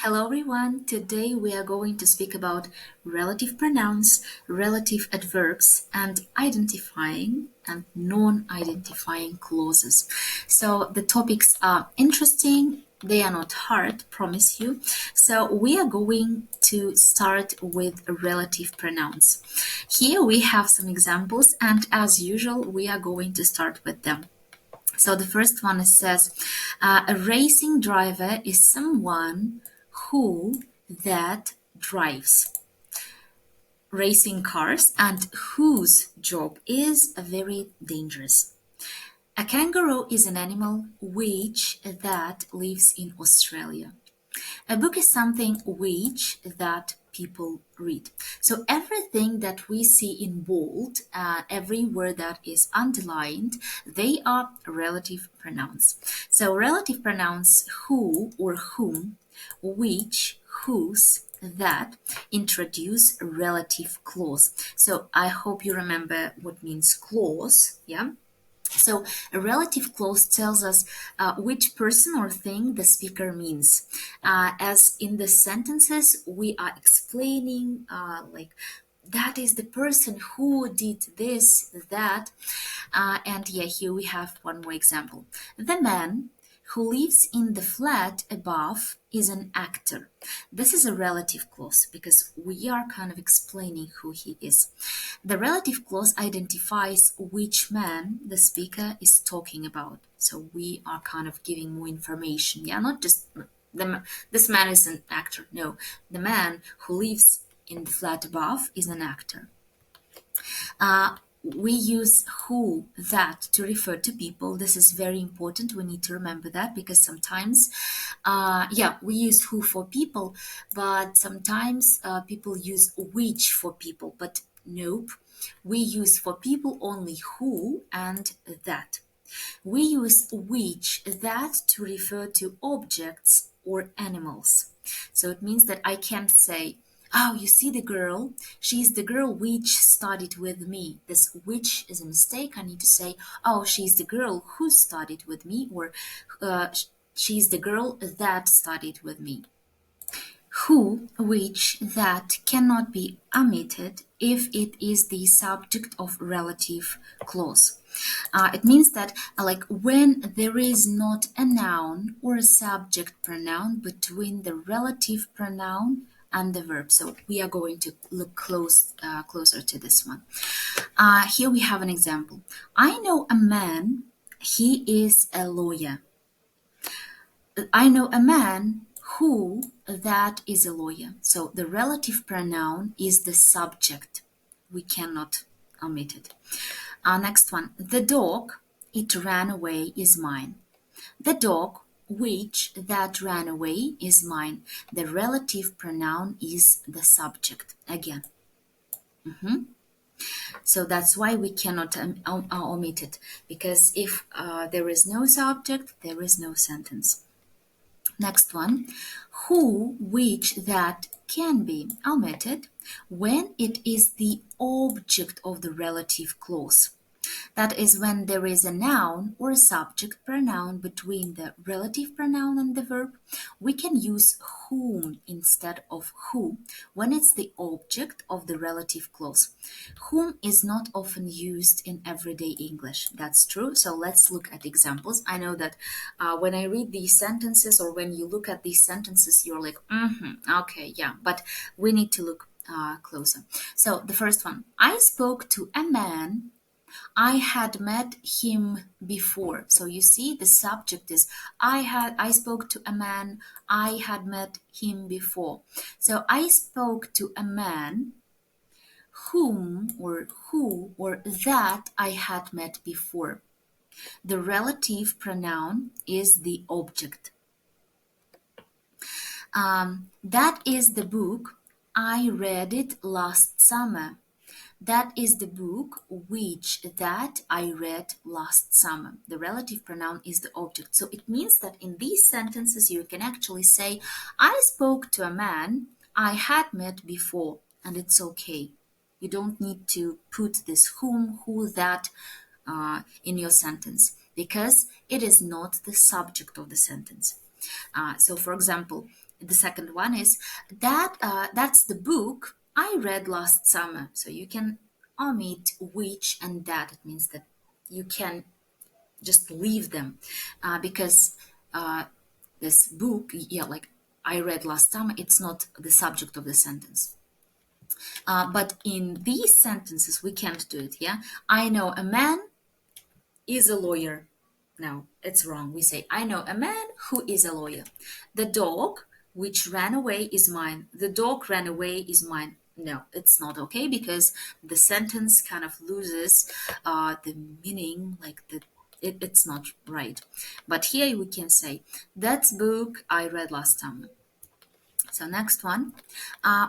Hello everyone. Today we are going to speak about relative pronouns, relative adverbs, and identifying and non-identifying clauses. So the topics are interesting. They are not hard, promise you. So we are going to start with relative pronouns. Here we have some examples, and as usual, we are going to start with them. So the first one says, a racing driver is someone who that drives racing cars and whose job is very dangerous. A kangaroo is an animal which that lives in Australia. A book is something which that people read. So everything that we see in bold, every word that is underlined, they are relative pronouns. So relative pronouns who or whom, which, whose, that introduce relative clause. So I hope you remember what means clause, yeah? So a relative clause tells us which person or thing the speaker means. As in the sentences, we are explaining like that is the person who did this, that. And yeah, here we have one more example. The man who lives in the flat above is an actor. This is a relative clause because we are kind of explaining who he is. The relative clause identifies which man the speaker is talking about. So we are kind of giving more information. Yeah, not just this man is an actor. No, the man who lives in the flat above is an actor. We use who, that to refer to people. This is very important. We need to remember that because sometimes, yeah, we use who for people, but sometimes people use which for people. But nope, we use for people only who and that. We use which, that to refer to objects or animals. So it means that I can't say, oh, you see the girl? She's the girl which studied with me. This which is a mistake. I need to say, oh, she's the girl who studied with me, or she's the girl that studied with me. Who, which, that cannot be omitted if it is the subject of relative clause. It means that, like, when there is not a noun or a subject pronoun between the relative pronoun and the verb. So we are going to look closer to this one. Here we have an example. I know a man. He is a lawyer. I know a man who that is a lawyer. So the relative pronoun is the subject. We cannot omit it. Next one. The dog, it ran away, is mine. The dog, which that ran away, is mine. The relative pronoun is the subject again. So that's why we cannot omit it, because if there is no subject, there is no sentence. Next one, who, which, that can be omitted when it is the object of the relative clause. That is when there is a noun or a subject pronoun between the relative pronoun and the verb. We can use whom instead of who when it's the object of the relative clause. Whom is not often used in everyday English. That's true. So let's look at examples. I know that when I read these sentences or when you look at these sentences, you're like, okay, yeah, but we need to look closer. So the first one, I spoke to a man. I had met him before. So you see the subject is I spoke to a man, I had met him before. So I spoke to a man whom or who or that I had met before. The relative pronoun is the object. That is the book. I read it last summer. That is the book which that I read last summer. The relative pronoun is the object. So it means that in these sentences you can actually say, I spoke to a man I had met before, and it's okay. You don't need to put this whom, who, that in your sentence because it is not the subject of the sentence. So, for example, the second one is that's the book I read last summer. So you can omit which and that. It means that you can just leave them because this book, yeah, like I read last summer, it's not the subject of the sentence. But in these sentences, we can't do it. Yeah, I know a man is a lawyer. No, it's wrong. We say, I know a man who is a lawyer. The dog which ran away is mine. The dog ran away is mine. No, it's not okay because the sentence kind of loses the meaning, like it's not right. But here we can say, that book I read last summer. So next one,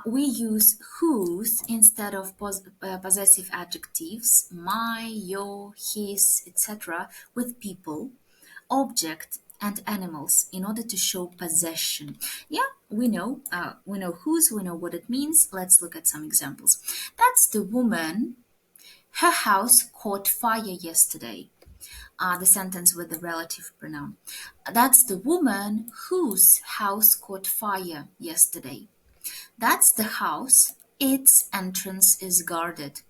we use whose instead of possessive adjectives, my, your, his, etc. with people, object, and animals in order to show possession. Yeah, we know whose, we know what it means. Let's look at some examples. That's the woman. Her house caught fire yesterday. The sentence with the relative pronoun. That's the woman whose house caught fire yesterday. That's the house. Its entrance is guarded.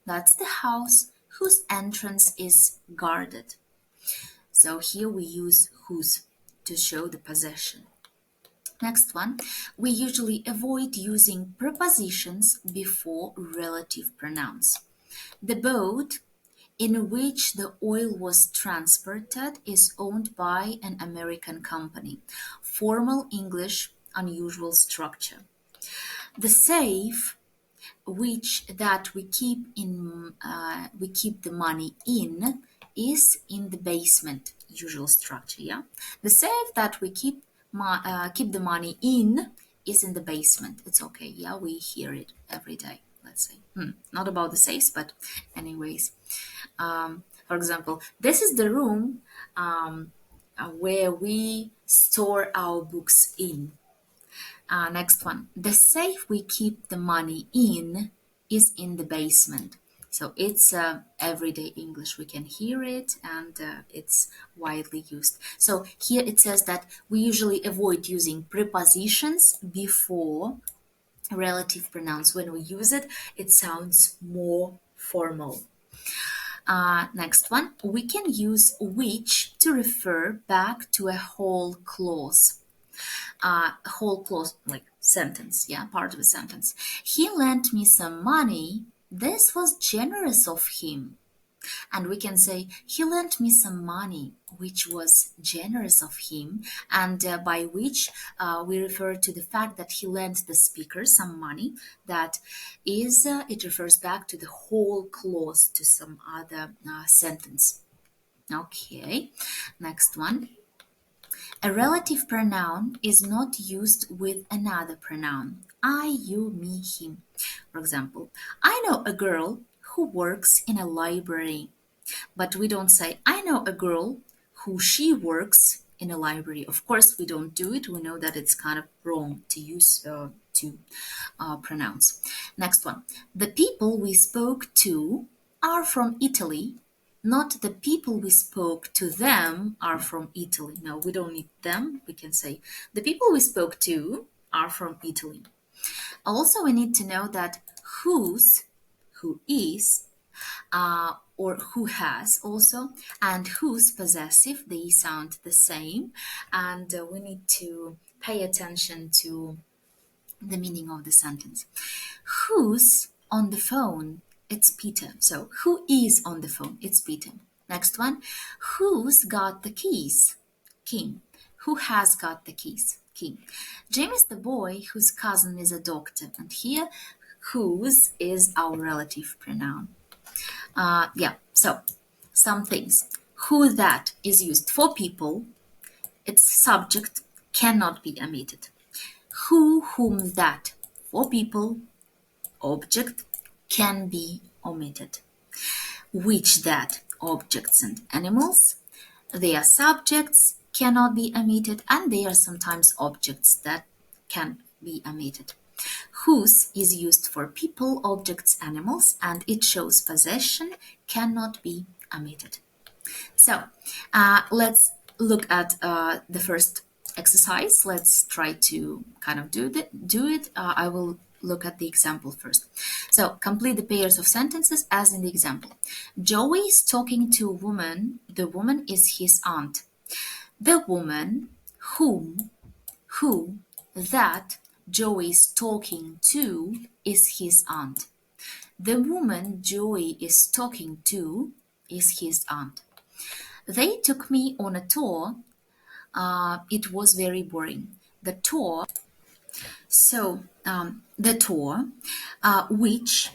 That's the house whose entrance is guarded. So here we use whose to show the possession. Next one, we usually avoid using prepositions before relative pronouns. The boat in which the oil was transported is owned by an American company. Formal English, unusual structure. The safe which that we keep the money in is in the basement. Usual structure, yeah. The safe that we keep the money in is in the basement. It's okay, yeah. We hear it every day. Let's say, not about the safes, but anyways. For example, this is the room where we store our books in. Next one. The safe we keep the money in is in the basement. So it's everyday English. We can hear it and it's widely used. So here it says that we usually avoid using prepositions before relative pronouns. When we use it, it sounds more formal. Next one. We can use which to refer back to a whole clause. Whole clause, like sentence, yeah, part of a sentence. He lent me some money. This was generous of him. And we can say, he lent me some money, which was generous of him, and by which we refer to the fact that he lent the speaker some money. That is, it refers back to the whole clause, to some other sentence. Okay, next one. A relative pronoun is not used with another pronoun. I, you, me, him. For example, I know a girl who works in a library. But we don't say, I know a girl who she works in a library. Of course, we don't do it. We know that it's kind of wrong to use to pronounce. Next one. The people we spoke to are from Italy. Not the people we spoke to them are from Italy. No, we don't need them. We can say the people we spoke to are from Italy. Also, we need to know that whose, who is, or who has also, and whose possessive, they sound the same. And we need to pay attention to the meaning of the sentence. Who's on the phone? It's Peter. So who is on the phone? It's Peter. Next one. Who's got the keys? King. Who has got the keys? King. Jim is the boy whose cousin is a doctor. And here, whose is our relative pronoun. Yeah, so some things. Who that is used for people. Its subject cannot be omitted. Who, whom, that for people. Object can be omitted. Which, that objects and animals. Their subjects cannot be omitted, and they are sometimes objects that can be omitted. Whose is used for people, objects, animals, and it shows possession, cannot be omitted. So let's look at the first exercise. Let's try to kind of do it. I will look at the example first. So complete the pairs of sentences as in the example. Joey is talking to a woman. The woman is his aunt. The woman who that Joey is talking to is his aunt. The woman Joey is talking to is his aunt. They took me on a tour. It was very boring. The tour, the tour, which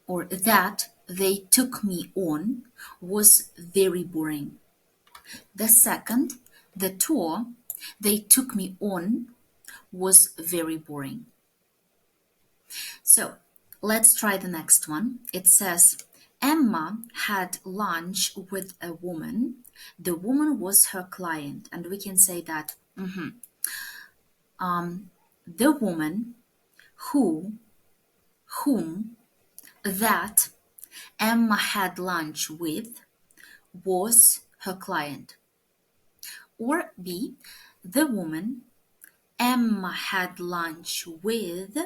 or that they took me on was very boring. The second, the tour they took me on was very boring. So let's try the next one. It says, Emma had lunch with a woman. The woman was her client. And we can say that the woman whom that Emma had lunch with was her client. Or B, the woman Emma had lunch with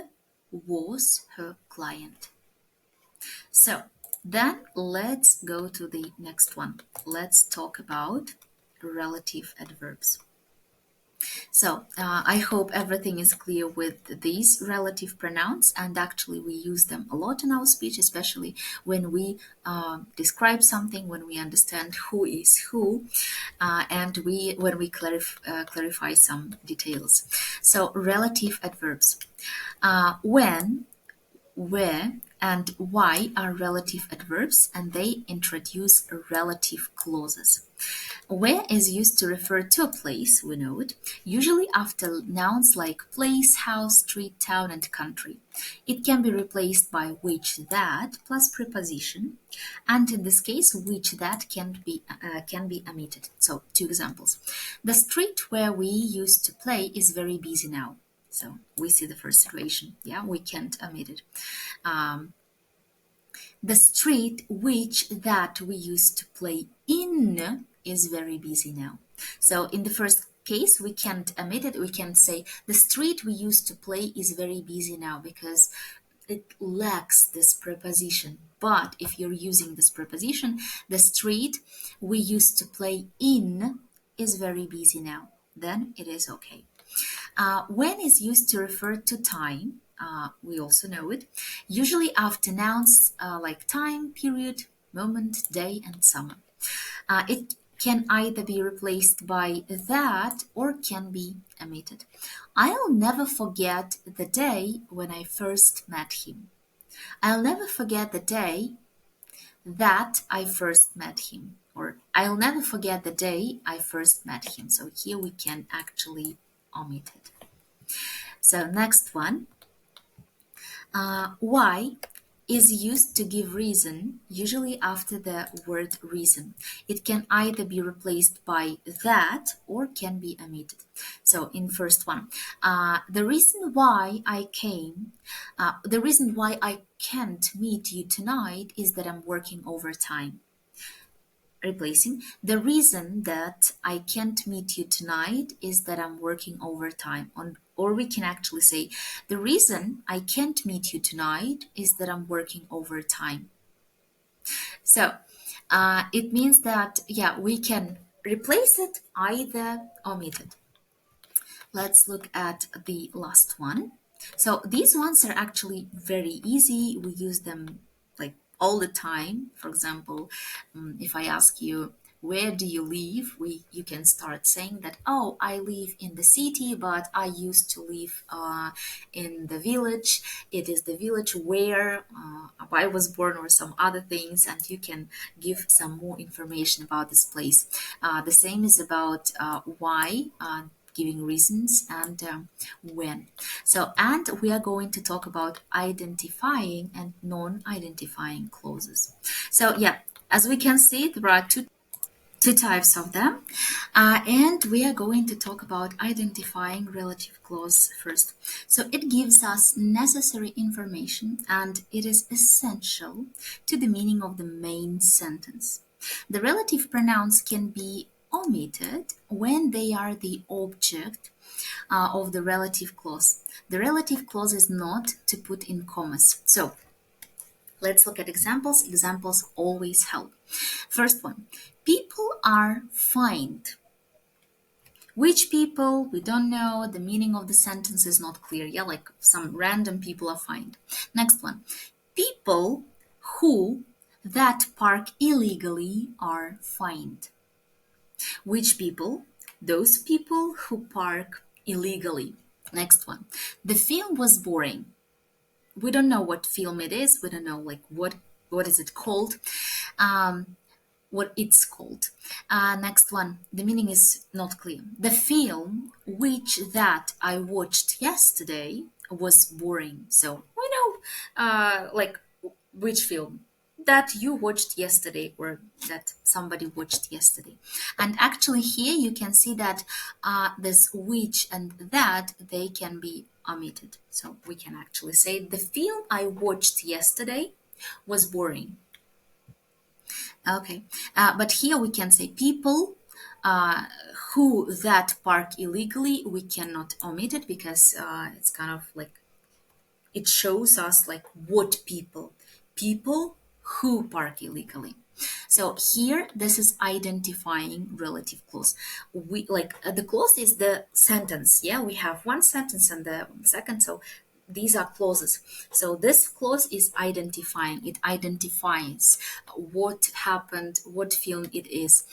was her client. So then let's go to the next one. Let's talk about relative adverbs. So I hope everything is clear with these relative pronouns, and actually we use them a lot in our speech, especially when we describe something, when we understand who is who, and when we clarify some details. So relative adverbs. When, where, and why are relative adverbs, and they introduce relative clauses. Where is used to refer to a place, we know it, usually after nouns like place, house, street, town, and country. It can be replaced by which, that, plus preposition, and in this case, which, that can be omitted. So, two examples. The street where we used to play is very busy now. So, we see the first situation. Yeah, we can't omit it. The street which that we used to play in is very busy now. So in the first case, we can't omit it. We can say the street we used to play is very busy now because it lacks this preposition. But if you're using this preposition, the street we used to play in is very busy now, then it is okay. When is used to refer to time, we also know it, usually after nouns like time, period, moment, day, and summer. It can either be replaced by that or can be omitted. I'll never forget the day when I first met him. I'll never forget the day that I first met him. Or I'll never forget the day I first met him. So here we can actually omit it. So next one, why is used to give reason, usually after the word reason. It can either be replaced by that or can be omitted. So in first one, the reason why I can't meet you tonight is that I'm working overtime. Replacing the reason that I can't meet you tonight is that I'm working overtime. Or we can actually say the reason I can't meet you tonight is that I'm working overtime. So it means that, yeah, we can replace it, either omit it. Let's look at the last one. So these ones are actually very easy. We use them like all the time. For example, if I ask you, where do you live? You can start saying that, oh, I live in the city, but I used to live in the village. It is the village where I was born, or some other things, and you can give some more information about this place. The same is about why, giving reasons, and when. So, and we are going to talk about identifying and non-identifying clauses. So, yeah, as we can see, there are two types of them, and we are going to talk about identifying relative clause first. So it gives us necessary information and it is essential to the meaning of the main sentence. The relative pronouns can be omitted when they are the object of the relative clause. The relative clause is not to put in commas. So let's look at examples. Examples always help. First one, people are fined. Which people? We don't know. The meaning of the sentence is not clear. Yeah, like some random people are fined. Next one, people who that park illegally are fined. Which people? Those people who park illegally. Next one, the film was boring. We don't know what film it is. We don't know like what is it called. What it's called. Next one, the meaning is not clear. The film which that I watched yesterday was boring. So we know, like which film that you watched yesterday or that somebody watched yesterday. And actually here you can see that this which and that they can be omitted. So we can actually say the film I watched yesterday was boring. Okay, but here we can say people uh, who that park illegally. We cannot omit it because it's kind of like it shows us like what people who park illegally. So here this is identifying relative clause. We like the clause is the sentence. Yeah, we have one sentence and the second. So these are clauses. So this clause is identifying. It identifies what happened, what film it is.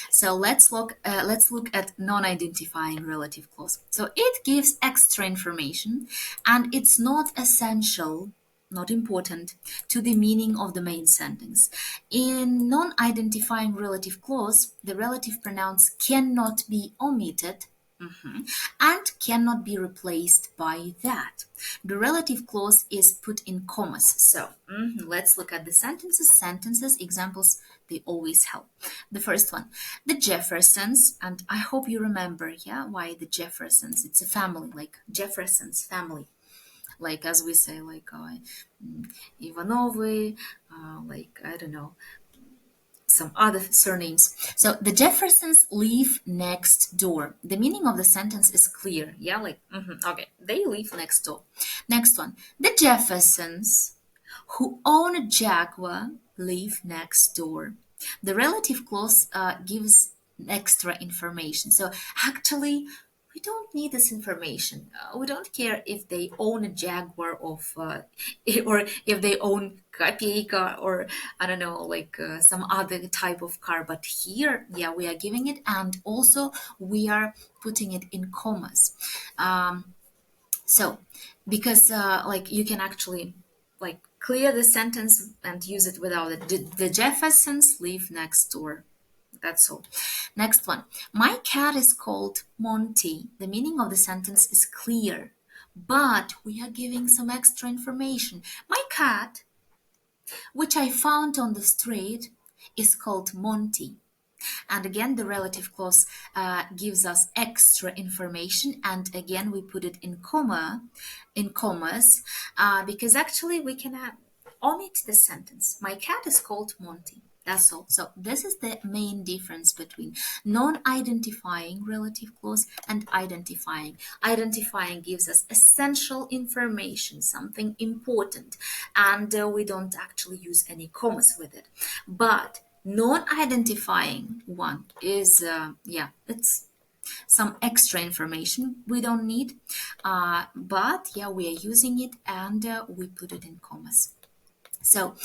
So let's look at non-identifying relative clause. So it gives extra information and it's not essential, not important, to the meaning of the main sentence. In non-identifying relative clause, the relative pronouns cannot be omitted and cannot be replaced by that. The relative clause is put in commas. So let's look at the sentences. Sentences, examples, they always help. The first one, the Jeffersons, and I hope you remember, yeah, why the Jeffersons. It's a family, like Jeffersons family. Like as we say, like Ivanovы, like I don't know, some other surnames. So the Jeffersons live next door. The meaning of the sentence is clear. Yeah, like, okay, they live next door. Next one. The Jeffersons who own a Jaguar live next door. The relative clause gives extra information. So actually, we don't need this information. We don't care if they own a Jaguar of, or if they own Kopeyka or I don't know, like some other type of car. But here, yeah, we are giving it, and also we are putting it in commas. So, because like you can actually like clear the sentence and use it without it. The Jeffersons live next door. That's all. Next one. My cat is called Monty. The meaning of the sentence is clear, but we are giving some extra information. My cat, which I found on the street, is called Monty. And again, the relative clause gives us extra information, and again, we put it in commas, because actually we can omit the sentence. My cat is called Monty. That's all. So this is the main difference between non-identifying relative clause and identifying. Identifying gives us essential information, something important, and we don't actually use any commas with it. But non-identifying one is, yeah, it's some extra information we don't need, but yeah, we are using it and we put it in commas. So,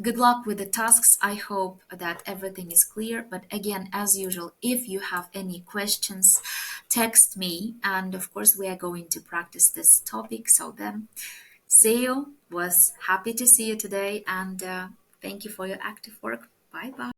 good luck with the tasks. I hope that everything is clear. But again, as usual, if you have any questions, text me. And of course, we are going to practice this topic. So then, see you. Was happy to see you today. And thank you for your active work. Bye bye.